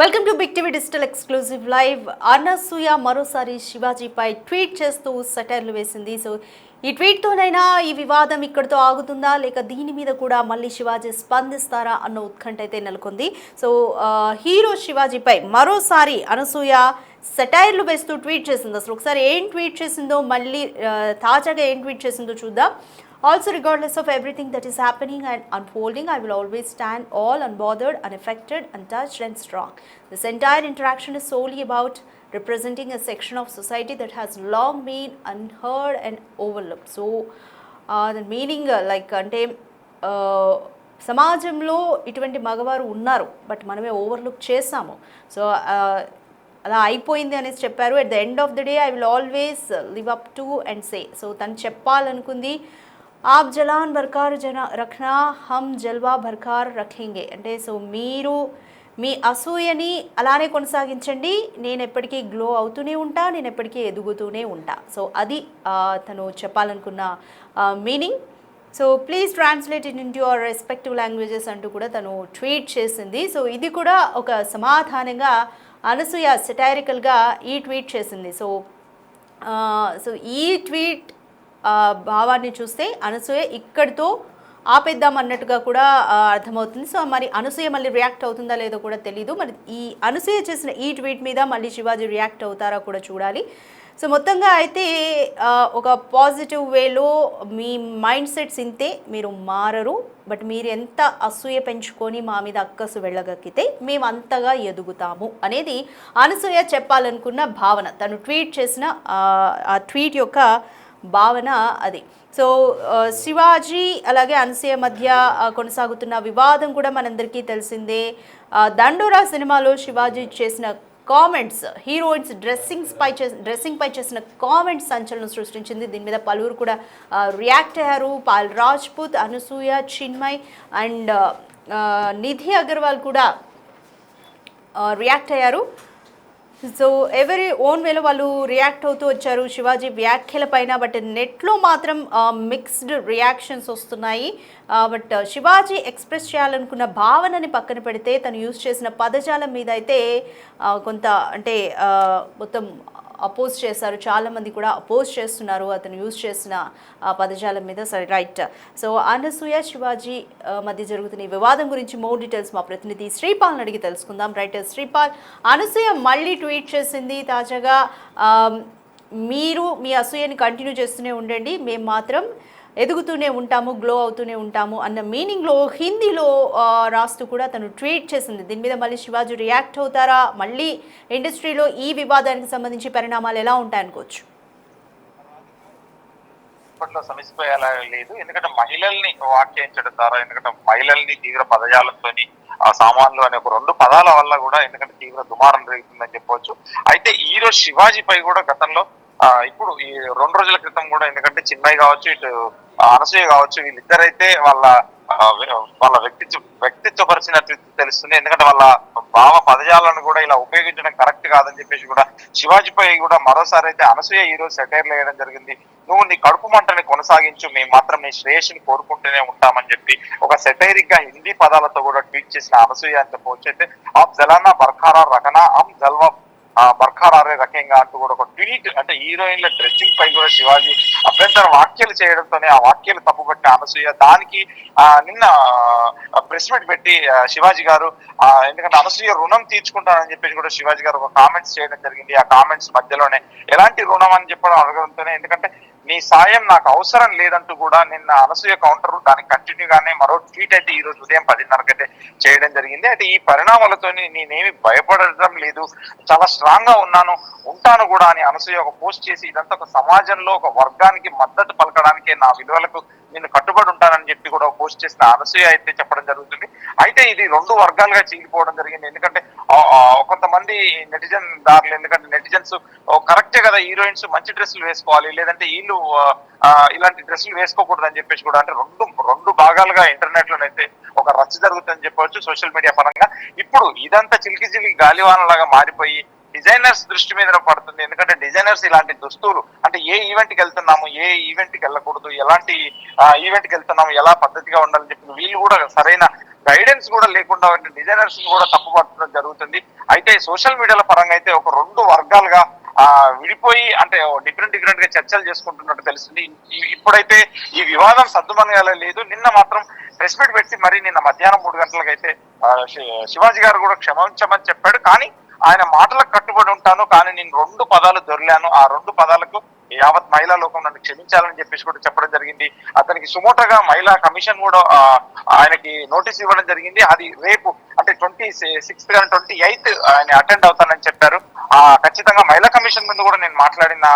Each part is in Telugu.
Welcome to big TV digital exclusive live. Anasuya మరోసారి శివాజీపై ట్వీట్ చేస్తూ సెటైర్లు వేసింది. సో ఈ ట్వీట్తోనైనా ఈ వివాదం ఇక్కడితో ఆగుతుందా, లేక దీని మీద కూడా మళ్ళీ శివాజీ స్పందిస్తారా అన్న ఉత్కంఠ అయితే నెలకొంది. సో హీరో శివాజీపై మరోసారి అనసూయ సెటైర్లు వేస్తూ ట్వీట్ చేసింది. అసలు ఒకసారి ఏం ట్వీట్ చేసిందో, మళ్ళీ తాజాగా ఏం ట్వీట్ చేసిందో చూద్దాం. Also, regardless of everything that is happening and unfolding, I will always stand all unbothered, unaffected, untouched and strong. This entire interaction is solely about representing a section of society that has long been unheard and overlooked. So, the meaning అంటే సమాజంలో ఇటువంటి మగవారు ఉన్నారు, బట్ మనమే ఓవర్లుక్ చేసాము. సో అలా అయిపోయింది అనేసి చెప్పారు. At the end of the day I will always live up to and say. So తను చెప్పాలనుకుంది, ఆప్ జలాన్ బర్కార్ రఖనా హమ్ జల్వా బర్కార్ రఖేంగే అంటే, సో మీరు మీ అసూయని అలానే కొనసాగించండి, నేను ఎప్పటికీ గ్లో అవుతూనే ఉంటా, నేను ఎప్పటికీ ఎదుగుతూనే ఉంటా. సో అది తను చెప్పాలనుకున్న meaning. So please translate it in to your respective languages అంటూ కూడా తను ట్వీట్ చేసింది. సో ఇది కూడా ఒక సమాధానంగా అనసూయ సెటైరికల్గా ఈ ట్వీట్ చేసింది. సో ఈ ట్వీట్ భావాన్ని చూస్తే అనసూయ ఇక్కడితో ఆపేద్దాం అన్నట్టుగా కూడా అర్థమవుతుంది. సో మరి అనసూయ మళ్ళీ రియాక్ట్ అవుతుందా లేదో కూడా తెలీదు. మరి ఈ అనసూయ చేసిన ఈ ట్వీట్ మీద మళ్ళీ శివాజీ రియాక్ట్ అవుతారా కూడా చూడాలి. సో మొత్తంగా అయితే ఒక పాజిటివ్ వేలో మీ మైండ్ సెట్స్ ఇంతే, మీరు మారరు, బట్ మీరు ఎంత అసూయ పెంచుకొని మా మీద అక్కసు వెళ్ళగక్కితే మేము అంతగా ఎదుగుతాము అనేది అనసూయ చెప్పాలనుకున్న భావన. తను ట్వీట్ చేసిన ఆ ట్వీట్ యొక్క భావన అది. సో శివాజీ అలాగే అనసూయ మధ్య కొనసాగుతున్న వివాదం కూడా మనందరికీ తెలిసిందే. దండోరా సినిమాలో శివాజీ చేసిన కామెంట్స్, హీరోయిన్స్ డ్రెస్సింగ్ పై చేసిన కామెంట్స్ సంచలనం సృష్టించింది. దీని మీద పలువురు కూడా రియాక్ట్ అయ్యారు. పాల్ రాజ్పుత్, అనసూయ, చిన్మయ్ అండ్ నిధి అగర్వాల్ కూడా రియాక్ట్ అయ్యారు. సో ఎవరి ఓన్ వేలో వాళ్ళు రియాక్ట్ అవుతూ వచ్చారు శివాజీ వ్యాఖ్యల పైన. బట్ నెట్లో మాత్రం మిక్స్డ్ రియాక్షన్స్ వస్తున్నాయి. బట్ శివాజీ ఎక్స్ప్రెస్ చేయాలనుకున్న భావనని పక్కన పెడితే తను యూజ్ చేసిన పదజాలం మీద అయితే కొంత అంటే మొత్తం అపోజ్ చేశారు. చాలామంది కూడా అపోజ్ చేస్తున్నారు అతను యూజ్ చేసిన పదజాలం మీద. సరే, రైట్. సో అనసూయ శివాజీ మధ్య జరుగుతున్న ఈ వివాదం గురించి మోర్ డీటెయిల్స్ మా ప్రతినిధి శ్రీపాల్ని అడిగి తెలుసుకుందాం. రైట్ శ్రీపాల్, అనసూయ మళ్ళీ ట్వీట్ చేసింది తాజాగా, మీరు మీ అసూయని కంటిన్యూ చేస్తూనే ఉండండి, మేము మాత్రం ఎదుగుతూనే ఉంటాము, గ్లో అవుతూనే ఉంటాము అన్న మీనింగ్లో హిందీలో రాస్తూ కూడా తను ట్వీట్ చేసింది. దీని మీద మళ్ళీ శివాజీ రియాక్ట్ అవుతారా, మళ్ళీ ఇండస్ట్రీలో ఈ వివాదానికి సంబంధించి పరిణామాలు ఎలా ఉంటాయనుకోవచ్చు? ఇప్పట్లో సమస్యపోయేలా లేదు, ఎందుకంటే మహిళల్ని వ్యాఖ్యానించడం ద్వారా, ఎందుకంటే మహిళల్ని తీవ్ర పదజాలంతో ఆ సామాన్లు అనే ఒక రెండు పదాల వల్ల కూడా ఎందుకంటే తీవ్ర దుమారం జరుగుతుందని చెప్పవచ్చు. అయితే ఈ రోజు శివాజీపై కూడా గతంలో ఇప్పుడు ఈ 2 రోజుల క్రితం కూడా ఎందుకంటే చిన్మయ్ కావచ్చు, ఇటు అనసూయ కావచ్చు, వీళ్ళిద్దరైతే వాళ్ళ వ్యక్తిత్వపరిచినట్టు తెలుస్తుంది. ఎందుకంటే వాళ్ళ భావ పదజాలను కూడా ఇలా ఉపయోగించడం కరెక్ట్ కాదని చెప్పేసి కూడా శివాజీపై కూడా మరోసారి అయితే అనసూయ ఈ రోజు సెటైర్లు వేయడం జరిగింది. నువ్వు నీ కడుపు మంటని కొనసాగించు, మేము మాత్రం నీ శ్రేయస్సుని కోరుకుంటూనే ఉంటామని చెప్పి ఒక సెటైరిక్ గా హిందీ పదాలతో కూడా ట్వీట్ చేసిన అనసూయ అని చెప్పవచ్చు. అయితే ఆప్ జలానా బర్ఖారా రఖనా హమ్ జల్వా బర్ఖారారే రకంగా అంటూ కూడా ఒక ట్వీట్, అంటే హీరోయిన్ల డ్రెస్సింగ్ పై కూడా శివాజీ అభ్యంతర వ్యాఖ్యలు చేయడంతోనే ఆ వ్యాఖ్యలు తప్పుపట్టిన అనసూయ దానికి నిన్న ప్రెస్ మీట్ పెట్టి శివాజీ గారు ఎందుకంటే అనసూయ రుణం తీర్చుకుంటానని చెప్పేసి కూడా శివాజీ గారు ఒక కామెంట్స్ చేయడం జరిగింది. ఆ కామెంట్స్ మధ్యలోనే ఎలాంటి రుణం అని చెప్పడం అడగడంతోనే, ఎందుకంటే నీ సాయం నాకు అవసరం లేదంటూ కూడా నిన్న అనసూయ కౌంటర్ దానికి కంటిన్యూగానే మరో ట్వీట్ అయితే ఈ రోజు ఉదయం 10:30కైతే చేయడం జరిగింది. అయితే ఈ పరిణామాలతో నేనేమి భయపడటం లేదు, చాలా స్ట్రాంగ్ గా ఉంటాను కూడా అని అనసూయ ఒక పోస్ట్ చేసి ఇదంతా ఒక సమాజంలో ఒక వర్గానికి మద్దతు పలకడానికే, నా విలువలకు నేను కట్టుబడి ఉంటానని చెప్పి కూడా పోస్ట్ చేసిన అనసూయ అయితే చెప్పడం జరుగుతుంది. అయితే ఇది 2 వర్గాలుగా చీలిపోవడం జరిగింది. ఎందుకంటే కొంతమంది నెటిజన్ దారులు, ఎందుకంటే నెటిజన్స్ కరెక్టే కదా, హీరోయిన్స్ మంచి డ్రెస్సులు వేసుకోవాలి, లేదంటే వీళ్ళు ఇలాంటి డ్రెస్సులు వేసుకోకూడదు అని చెప్పేసి కూడా, అంటే రెండు భాగాలుగా ఇంటర్నెట్ లోనైతే ఒక రచ్చ జరుగుతుందని చెప్పవచ్చు సోషల్ మీడియా పరంగా. ఇప్పుడు ఇదంతా చిలికి గాలివానలాగా మారిపోయి డిజైనర్స్ దృష్టి మీద పడుతుంది. ఎందుకంటే డిజైనర్స్ ఇలాంటి దుస్తులు అంటే ఏ ఈవెంట్ కి వెళ్తున్నాము, ఏ ఈవెంట్ కి వెళ్ళకూడదు, ఎలాంటి ఈవెంట్ కి వెళ్తున్నాము, ఎలా పద్ధతిగా ఉండాలని చెప్పి వీళ్ళు కూడా సరైన గైడెన్స్ కూడా లేకుండా డిజైనర్స్ కూడా తప్పుపట్టడం జరుగుతుంది. అయితే సోషల్ మీడియాల పరంగా అయితే ఒక రెండు వర్గాలుగా విడిపోయి అంటే డిఫరెంట్ గా చర్చలు చేసుకుంటున్నట్టు తెలుస్తుంది. ఇప్పుడైతే ఈ వివాదం సద్దుమనగాల లేదు. నిన్న మాత్రం ప్రెస్ మీట్ పెట్టి మరి నిన్న మధ్యాహ్నం 3 గంటలకు అయితే శివాజీ గారు కూడా క్షమించమని చెప్పాడు. కానీ ఆయన మాటలకు కట్టుబడి ఉంటాను, కానీ నేను 2 పదాలు దొరిలాను, ఆ 2 పదాలకు యావత్ మహిళా లోకం నన్ను క్షమించాలని చెప్పేసి కూడా చెప్పడం జరిగింది. అతనికి సుమోటోగా మహిళా కమిషన్ కూడా ఆయనకి నోటీస్ ఇవ్వడం జరిగింది. అది రేపు అంటే 26th కానీ 28th ఆయన అటెండ్ అవుతానని చెప్పారు. ఖచ్చితంగా మహిళా కమిషన్ ముందు కూడా నేను మాట్లాడిన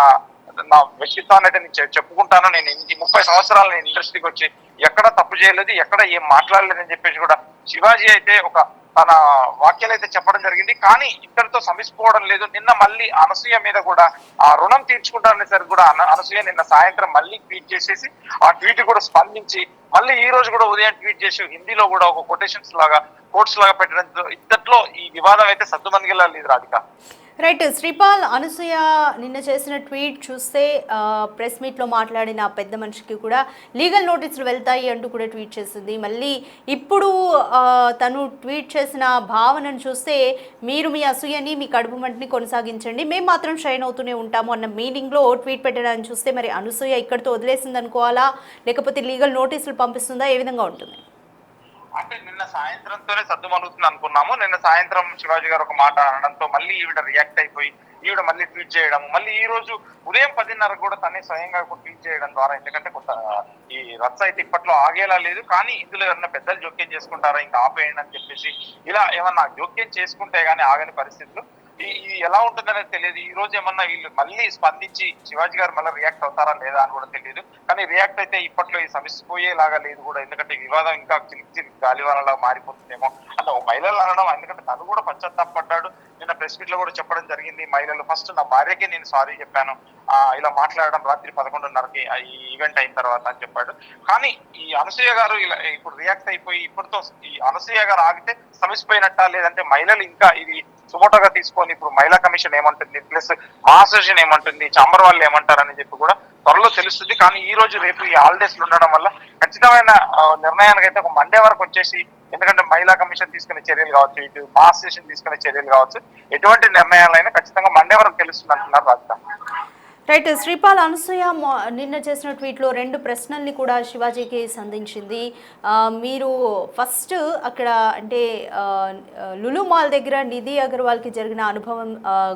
నా వ్యక్తిత్వాన్ని అయితే నేను చెప్పుకుంటాను. నేను 30 సంవత్సరాలు నేను ఇండస్ట్రీకి వచ్చి ఎక్కడ తప్పు చేయలేదు, ఎక్కడ ఏం మాట్లాడలేదని చెప్పేసి కూడా శివాజీ అయితే ఒక తన వాక్యాలు అయితే చెప్పడం జరిగింది. కానీ ఇద్దరితో సమిసిపోవడం లేదు. నిన్న మళ్ళీ అనసూయ మీద కూడా ఆ రుణం తీర్చుకుంటారనే సరికి కూడా అనసూయ నిన్న సాయంత్రం మళ్ళీ ట్వీట్ చేసేసి ఆ ట్వీట్ కూడా స్పందించి మళ్ళీ ఈ రోజు కూడా ఉదయం ట్వీట్ చేసి హిందీలో కూడా ఒక కోటేషన్స్ లాగా కోట్స్ లాగా పెట్టడంతో ఇద్దట్లో ఈ వివాదం అయితే సద్దుమణిగేలా లేదు రాధిక. రైట్ శ్రీపాల్, అనసూయ నిన్న చేసిన ట్వీట్ చూస్తే ప్రెస్ మీట్లో మాట్లాడిన పెద్ద మనిషికి కూడా లీగల్ నోటీసులు వెళ్తాయి అంటూ కూడా ట్వీట్ చేసింది. మళ్ళీ ఇప్పుడు తను ట్వీట్ చేసిన భావనను చూస్తే మీరు మీ అసూయని మీ కడుపు మంటని కొనసాగించండి, మేము మాత్రం షైన్ అవుతూనే ఉంటాము అన్న మీనింగ్లో ట్వీట్ పెట్టడాన్ని చూస్తే మరి అనసూయ ఇక్కడితో వదిలేసింది అనుకోవాలా, లేకపోతే లీగల్ నోటీసులు పంపిస్తుందా, ఏ విధంగా ఉంటుంది? అంటే నిన్న సాయంత్రంతోనే సద్దుమణుగుతుంది అనుకున్నాము. నిన్న సాయంత్రం శివాజీ గారు ఒక మాట అనడంతో మళ్ళీ ఈవిడ రియాక్ట్ అయిపోయి ఈవిడ మళ్ళీ ట్వీట్ చేయడం, మళ్ళీ ఈ రోజు ఉదయం 10:30 కూడా తనే స్వయంగా ట్వీట్ చేయడం ద్వారా ఎందుకంటే కొంత ఈ రచ్చ అయితే ఇప్పట్లో ఆగేలా లేదు. కానీ ఇందులో ఏమన్నా పెద్దలు జోక్యం చేసుకుంటారా, ఇంకా ఆపేయండి అని చెప్పేసి ఇలా ఏమన్నా జోక్యం చేసుకుంటే గానీ ఆగని పరిస్థితులు ఇది ఎలా ఉంటుందనేది తెలియదు. ఈ రోజు ఏమన్నా వీళ్ళు మళ్ళీ స్పందించి శివాజీ గారు మళ్ళీ రియాక్ట్ అవుతారా లేదా అని కూడా తెలియదు. కానీ రియాక్ట్ అయితే ఇప్పట్లో ఈ సమస్యపోయేలాగా లేదు కూడా. ఎందుకంటే వివాదం ఇంకా చిలికి గాలివానలా మారిపోతుందేమో అంటే ఒక మహిళలు అనడం, ఎందుకంటే తను కూడా పశ్చాత్తాపడ్డాడు. నిన్న ప్రెస్ మీట్ లో కూడా చెప్పడం జరిగింది, మహిళలు ఫస్ట్ నా భార్యకే నేను సారీ చెప్పాను, ఇలా మాట్లాడడం రాత్రి 11:30కి ఈ ఈవెంట్ అయిన తర్వాత అని చెప్పాడు. కానీ ఈ అనసూయ గారు ఇలా ఇప్పుడు రియాక్ట్ అయిపోయి ఇప్పటితో ఈ అనసూయ గారు ఆగితే సమస్యపోయినట్టా, లేదంటే మహిళలు ఇంకా ఇది సుమోటోగా తీసుకొని ఇప్పుడు మహిళా కమిషన్ ఏమంటుంది, ప్లస్ మా అసోసియేషన్ ఏమంటుంది, చాంబర్ వాళ్ళు ఏమంటారని చెప్పి కూడా త్వరలో తెలుస్తుంది. కానీ ఈ రోజు రేపు ఈ హాలిడేస్ ఉండడం వల్ల ఖచ్చితమైన నిర్ణయానికి అయితే ఒక మండే వరకు వచ్చేసి, ఎందుకంటే మహిళా కమిషన్ తీసుకునే చర్యలు కావచ్చు, ఇటు మా అసోసియేషన్ తీసుకునే చర్యలు కావచ్చు, ఎటువంటి నిర్ణయాలైనా ఖచ్చితంగా మండే వరకు తెలుస్తుంది అంటున్నారు రాజధాని. రైట్ శ్రీపాల్, అనసూయ నిన్న చేసిన ట్వీట్లో 2 ప్రశ్నల్ని కూడా శివాజీకి సంధించింది. మీరు ఫస్ట్ అక్కడ అంటే లులు మాల్ దగ్గర నిధి అగర్వాల్కి జరిగిన అనుభవం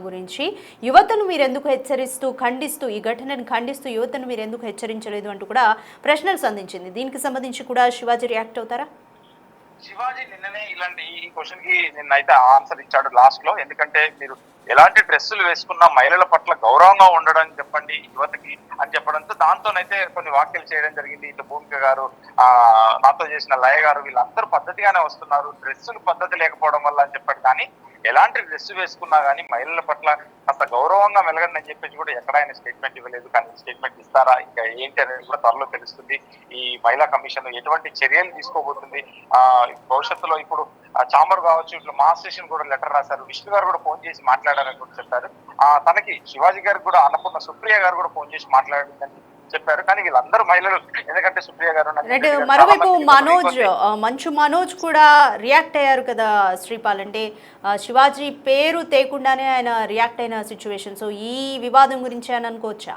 గురించి యువతను మీరు ఎందుకు ఖండిస్తూ ఈ ఘటనను ఖండిస్తూ యువతను మీరు ఎందుకు హెచ్చరించలేదు అంటూ కూడా ప్రశ్నలు సంధించింది. దీనికి సంబంధించి కూడా శివాజీ రియాక్ట్ అవుతారా? శివాజీ నిన్ననే ఇలాంటి ఈ క్వశ్చన్ కి నిన్నైతే ఆన్సర్ ఇచ్చాడు లాస్ట్ లో. ఎందుకంటే మీరు ఎలాంటి డ్రెస్సులు వేసుకున్నా మహిళల పట్ల గౌరవంగా ఉండడం చెప్పండి యువతకి అని చెప్పడంతో దాంతోనైతే కొన్ని వ్యాఖ్యలు చేయడం జరిగింది. ఇటు భూమిక గారు, నాతో చేసిన లయ గారు, వీళ్ళందరూ పద్ధతిగానే వస్తున్నారు, డ్రెస్సులు పద్ధతి లేకపోవడం వల్ల అని చెప్పాడు. కానీ ఎలాంటి డ్రెస్ వేసుకున్నా కానీ మహిళల పట్ల అంత గౌరవంగా మెలగండి అని చెప్పేసి కూడా ఎక్కడ ఆయన స్టేట్మెంట్ ఇవ్వలేదు. కానీ స్టేట్మెంట్ ఇస్తారా ఇంకా ఏంటి అనేది కూడా త్వరలో తెలుస్తుంది. ఈ మహిళా కమిషన్ ఎటువంటి చర్యలు తీసుకోబోతుంది భవిష్యత్తులో. ఇప్పుడు చాంబర్ కావచ్చు, ఇట్లా మా స్టేషన్ కూడా లెటర్ రాశారు, విష్ణు గారు కూడా ఫోన్ చేసి మాట్లాడారని కూడా చెప్పారు. తనకి శివాజీ గారికి కూడా అన్నపూర్ణ సుప్రియ గారు కూడా ఫోన్ చేసి మాట్లాడిందని చెప్పారు. కానీ వీళ్ళందరూ మహిళలు, ఎందుకంటే సుప్రియ గారు మరోవైపు మంచు మనోజ్ కూడా రియాక్ట్ అయ్యారు కదా శ్రీపాల్, అంటే శివాజీ పేరు తేకుండానే ఆయన రియాక్ట్ అయిన సిచ్యువేషన్. సో ఈ వివాదం గురించి అని అనుకోవచ్చా?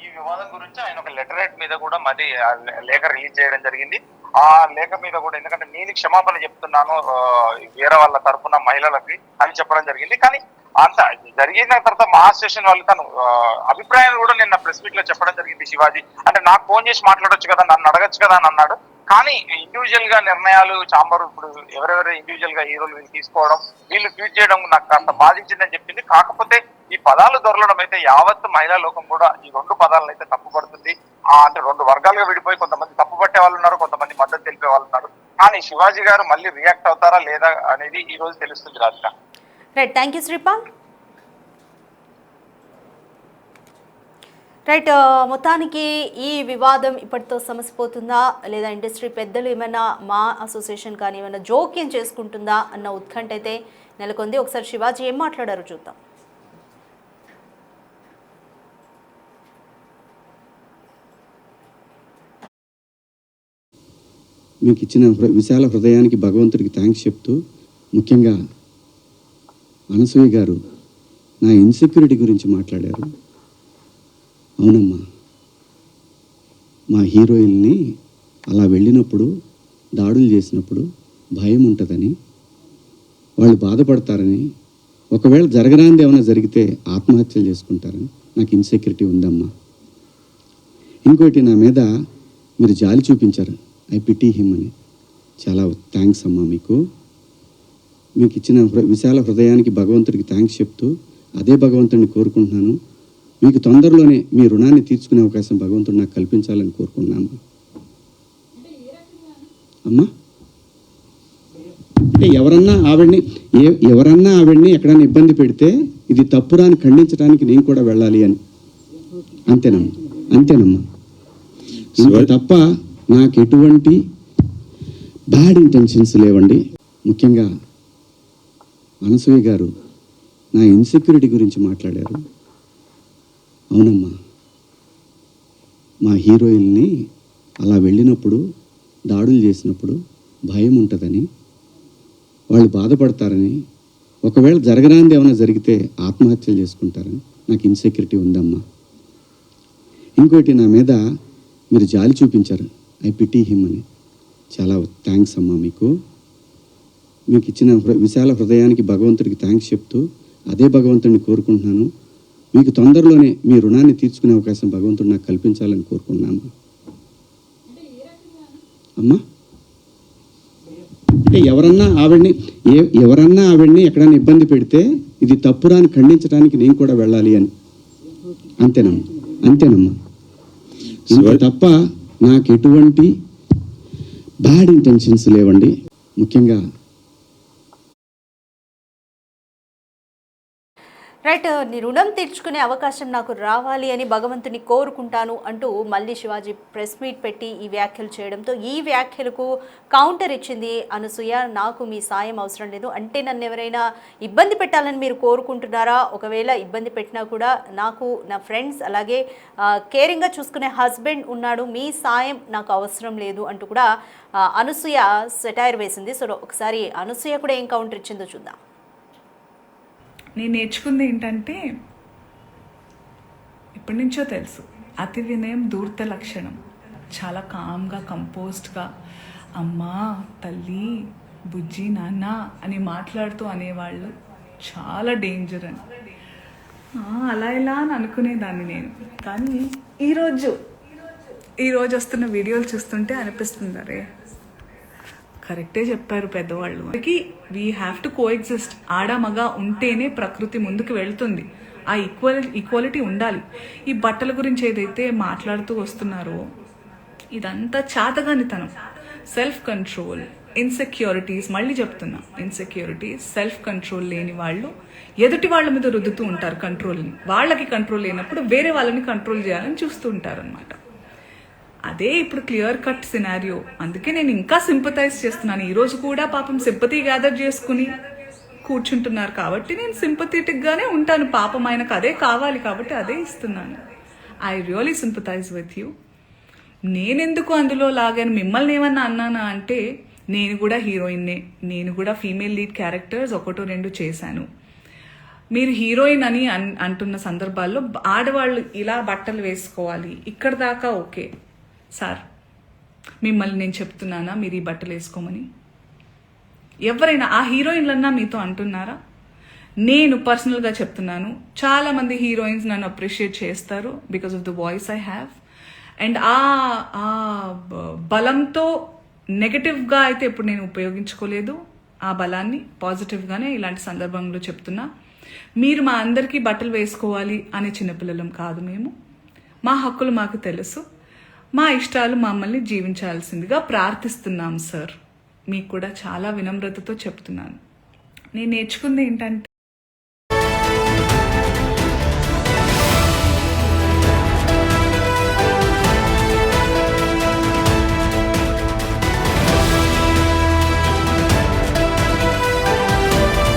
ఈ వివాదం గురించి ఆయన ఒక లెటరేట్ మీద కూడా మరి లేఖ రిలీజ్ చేయడం జరిగింది. ఆ లేఖ మీద కూడా ఎందుకంటే నేను క్షమాపణ చెప్తున్నాను వేరే వాళ్ళ తరఫున మహిళలకి అని చెప్పడం జరిగింది. కానీ అంత జరిగిన తర్వాత మా స్టేషన్ వాళ్ళు తను అభిప్రాయాలు కూడా నిన్న ప్రెస్ మీట్ లో చెప్పడం జరిగింది. శివాజీ అంటే నాకు ఫోన్ చేసి మాట్లాడొచ్చు కదా, నన్ను అడగచ్చు కదా అని అన్నాడు. కానీ ఇండివిజువల్ గా నిర్ణయాలు చాంబర్ ఇప్పుడు ఎవరెవరు ఇండివిజువల్ గా హీరోలు వీళ్ళు తీసుకోవడం, వీళ్ళు ట్వీట్ చేయడం నాకు అంత బాధించిందని చెప్పింది. కాకపోతే ఈ పదాలు దొరలడం అయితే యావత్ మహిళా లోకం కూడా ఈ 2 పదాలను అయితే తప్పుపడుతుంది. అంటే 2 వర్గాలుగా విడిపోయి కొంతమంది తప్పు పట్టే వాళ్ళు ఉన్నారు, కొంతమంది మద్దతు తెలిపే వాళ్ళు ఉన్నారు. కానీ శివాజీ గారు మళ్ళీ రియాక్ట్ అవుతారా లేదా అనేది ఈ రోజు తెలుస్తుంది Radhika. Right, thank you Sripal. Right, మొత్తానికి ఈ వివాదం ఇప్పటితో సమసిపోతుందా లేదా ఇండస్ట్రీ పెద్దలు ఏమైనా మా అసోసియేషన్ కానీ ఏమైనా జోక్యం చేసుకుంటుందా అన్న ఉత్కంఠ అయితే నెలకొంది. ఒకసారి శివాజీ ఏం మాట్లాడారో చూద్దాం. మీకు ఇచ్చిన విశాల హృదయానికి భగవంతుడికి థ్యాంక్స్ చెప్తూ, ముఖ్యంగా అనసూయ గారు నా ఇన్సెక్యూరిటీ గురించి మాట్లాడారు. అవునమ్మా, మా హీరోయిన్ని అలా వెళ్ళినప్పుడు, దాడులు చేసినప్పుడు భయం ఉంటుందని, వాళ్ళు బాధపడతారని, ఒకవేళ జరగరాంది ఏమైనా జరిగితే ఆత్మహత్యలు చేసుకుంటారని నాకు ఇన్సెక్యూరిటీ ఉందమ్మా. ఇంకోటి, నా మీద మీరు జాలి చూపించారు, ఐ పిటీ హిమ్ అని. చాలా థ్యాంక్స్ అమ్మా. మీకు ఇచ్చిన విశాల హృదయానికి భగవంతుడికి థ్యాంక్స్ చెప్తూ, అదే భగవంతుడిని కోరుకుంటున్నాను. మీకు తొందరలోనే మీ రుణాన్ని తీర్చుకునే అవకాశం భగవంతుడు నాకు కల్పించాలని కోరుకున్నాను అమ్మా. అంటే ఎవరన్నా ఆవిడ్ని ఎక్కడైనా ఇబ్బంది పెడితే ఇది తప్పురాని ఖండించడానికి నేను కూడా వెళ్ళాలి అని. అంతేనమ్మా. ఇంత తప్ప నాకు ఎటువంటి బ్యాడ్ ఇంటెన్షన్స్ లేవండి. ముఖ్యంగా అనసూయ గారు నా ఇన్సెక్యూరిటీ గురించి మాట్లాడారు. అవునమ్మా, మా హీరోయిన్ని అలా వెళ్ళినప్పుడు, దాడులు చేసినప్పుడు భయం ఉంటుందని, వాళ్ళు బాధపడతారని, ఒకవేళ జరగరాంది ఏమైనా జరిగితే ఆత్మహత్యలు చేసుకుంటారని నాకు ఇన్సెక్యూరిటీ ఉందమ్మా. ఇంకోటి, నా మీద మీరు జాలి చూపించారు, ఐ పిటీ హిమ్ అని. చాలా థ్యాంక్స్ అమ్మా. మీకు ఇచ్చిన విశాల హృదయానికి భగవంతుడికి థ్యాంక్స్ చెప్తూ, అదే భగవంతుడిని కోరుకుంటున్నాను. మీకు తొందరలోనే మీ రుణాన్ని తీర్చుకునే అవకాశం భగవంతుడు నాకు కల్పించాలని కోరుకున్నాను అమ్మా. అంటే ఎవరన్నా ఆవిడ్ని ఎక్కడైనా ఇబ్బంది పెడితే ఇది తప్పురాని ఖండించడానికి నేను కూడా వెళ్ళాలి అని. అంతేనమ్మా. ఇంత తప్ప నాకు ఎటువంటి బ్యాడ్ ఇంటెన్షన్స్ లేవండి. ముఖ్యంగా రైట్, నీ రుణం తీర్చుకునే అవకాశం నాకు రావాలి అని భగవంతుని కోరుకుంటాను అంటూ మళ్ళీ శివాజీ ప్రెస్ మీట్ పెట్టి ఈ వ్యాఖ్యలు చేయడంతో, ఈ వ్యాఖ్యలకు కౌంటర్ ఇచ్చింది అనసూయ. నాకు మీ సాయం అవసరం లేదు, అంటే నన్ను ఎవరైనా ఇబ్బంది పెట్టాలని మీరు కోరుకుంటున్నారా? ఒకవేళ ఇబ్బంది పెట్టినా కూడా నాకు నా ఫ్రెండ్స్, అలాగే కేరింగ్గా చూసుకునే హస్బెండ్ ఉన్నాడు, మీ సాయం నాకు అవసరం లేదు అంటూ కూడా అనసూయ సెటైర్ వేసింది. సో ఒకసారి అనసూయ కూడా ఏం కౌంటర్ ఇచ్చిందో చూద్దాం. నేను నేర్చుకుంది ఏంటంటే, ఎప్పటి నుంచో తెలుసు, అతి వినయం ధూర్త లక్షణం. చాలా కామ్గా, కంపోజ్డ్గా అమ్మా, తల్లి, బుజ్జి, నాన్న అని మాట్లాడుతూ అనేవాళ్ళు చాలా డేంజర్ అని. అలా ఇలా అని అనుకునేదాన్ని నేను. కానీ ఈరోజు వస్తున్న వీడియోలు చూస్తుంటే అనిపిస్తుంది, అరే కరెక్టే చెప్పారు పెద్దవాళ్ళు. We have to coexist. ఆడ మగ ఉంటేనే ప్రకృతి ముందుకు వెళ్తుంది. ఆ ఈక్వాలిటీ ఉండాలి. ఈ బట్టల గురించి ఏదైతే మాట్లాడుతూ వస్తున్నారో ఇదంతా చాతగానితనం, సెల్ఫ్ కంట్రోల్, ఇన్సెక్యూరిటీస్. మళ్ళీ చెప్తున్నా, ఇన్సెక్యూరిటీస్, సెల్ఫ్ కంట్రోల్ లేని వాళ్ళు ఎదుటి వాళ్ళ మీద రుద్దుతూ ఉంటారు కంట్రోల్ని. వాళ్ళకి కంట్రోల్ లేనప్పుడు వేరే వాళ్ళని కంట్రోల్ చేయాలని చూస్తూ ఉంటారు అనమాట. అదే ఇప్పుడు క్లియర్ కట్ సినారియో. అందుకే నేను ఇంకా సింపథైజ్ చేస్తున్నాను. ఈరోజు కూడా పాపం సింపతి గ్యాదర్ చేసుకుని కూర్చుంటున్నారు కాబట్టి నేను సింపథెటిక్గానే ఉంటాను. పాపం ఆయనకు అదే కావాలి కాబట్టి అదే ఇస్తున్నాను. I really sympathise with you. నేనెందుకు అందులో లాగాను, మిమ్మల్ని ఏమన్నా అన్నానా అంటే, నేను కూడా హీరోయిన్నే. నేను కూడా ఫీమేల్ లీడ్ క్యారెక్టర్స్ 1-2 చేశాను. మీరు హీరోయిన్ అని అంటున్న సందర్భాల్లో ఆడవాళ్ళు ఇలా బట్టలు వేసుకోవాలి, ఇక్కడ దాకా ఓకే సార్. మిమ్మల్ని నేను చెప్తున్నానా మీరు ఈ బట్టలు వేసుకోమని? ఎవరైనా ఆ హీరోయిన్లన్నా మీతో అంటున్నారా? నేను పర్సనల్గా చెప్తున్నాను, చాలామంది హీరోయిన్స్ నన్ను అప్రిషియేట్ చేస్తారు because of the voice I have. And ఆ బలంతో నెగటివ్గా అయితే ఎప్పుడు నేను ఉపయోగించుకోలేదు. ఆ బలాన్ని పాజిటివ్గానే ఇలాంటి సందర్భంలో చెప్తున్నా. మీరు మా అందరికీ బట్టలు వేసుకోవాలి అనే చిన్నపిల్లలం కాదు మేము. మా హక్కులు మాకు తెలుసు. మా ఇష్టాలు మమ్మల్ని జీవించాల్సిందిగా ప్రార్థిస్తున్నాం సార్. మీకు కూడా చాలా వినమ్రతతో చెప్తున్నాను. నేను నేర్చుకుంది ఏంటంటే,